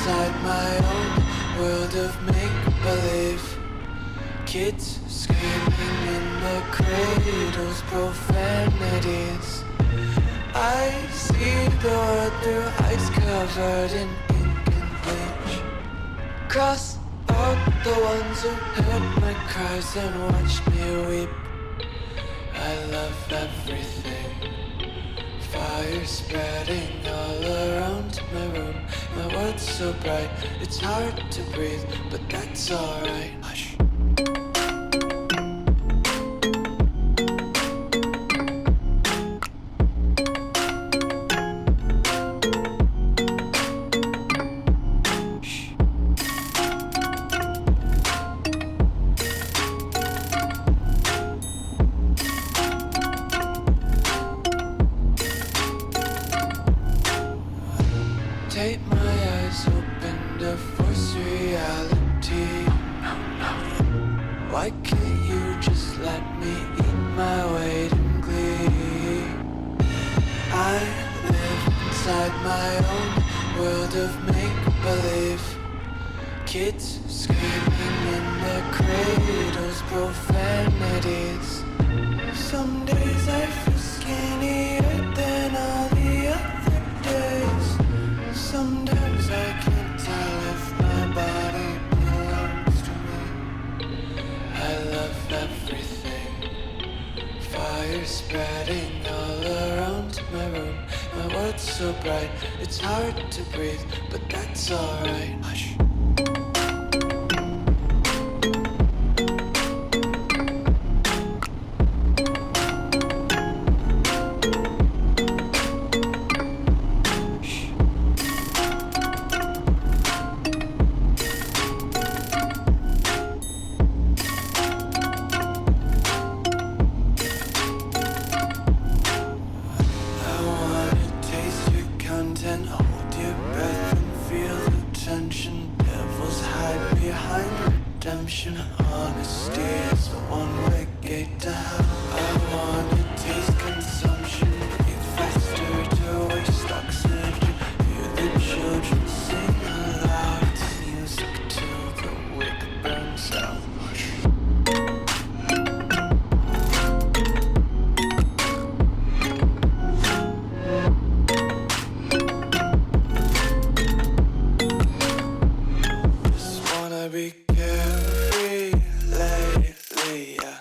Inside my own world of make-believe, kids screaming in the cradles, profanities. I see the world through ice covered in ink and bleach. Cross out the ones who heard my cries and watched me weep. I love everything. Fire spreading all around my room. My world's so bright, it's hard to breathe, but that's alright. Hush. Take my eyes open to force reality. Why can't you just let me eat my weight in glee? I live inside my own world of make-believe, kids screaming in their cradles, profanities. Some days I feel skinnier than all the other days. Sometimes I can't tell if my body belongs to me. I love everything. Fire spreading all around my room. My world's so bright, it's hard to breathe, but that's alright. Hush. Hold your breath and feel the tension. Devils hide behind redemption. Honesty is a one-way gate to hell. I wanna taste consumption. Breathe faster to waste oxygen. Hear the children sing aloud. It's music till the wick burns out. Be carefree lately, yeah.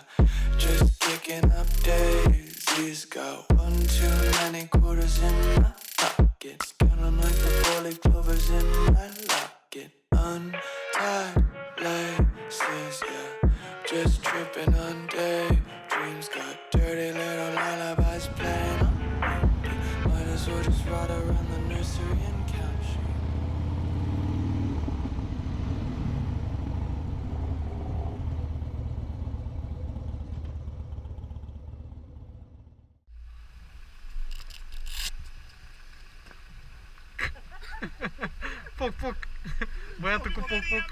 Just kicking up daisies. Got one too many quarters in my pockets. Counting like the four-leaf clovers in my locket. Untied laces, yeah. Just tripping on daydreams. Got dirty little lullabies playing on repeat. Might as well just ride around the nursery and count sheep. Пук-пук. Бăiatul cu pук-пук.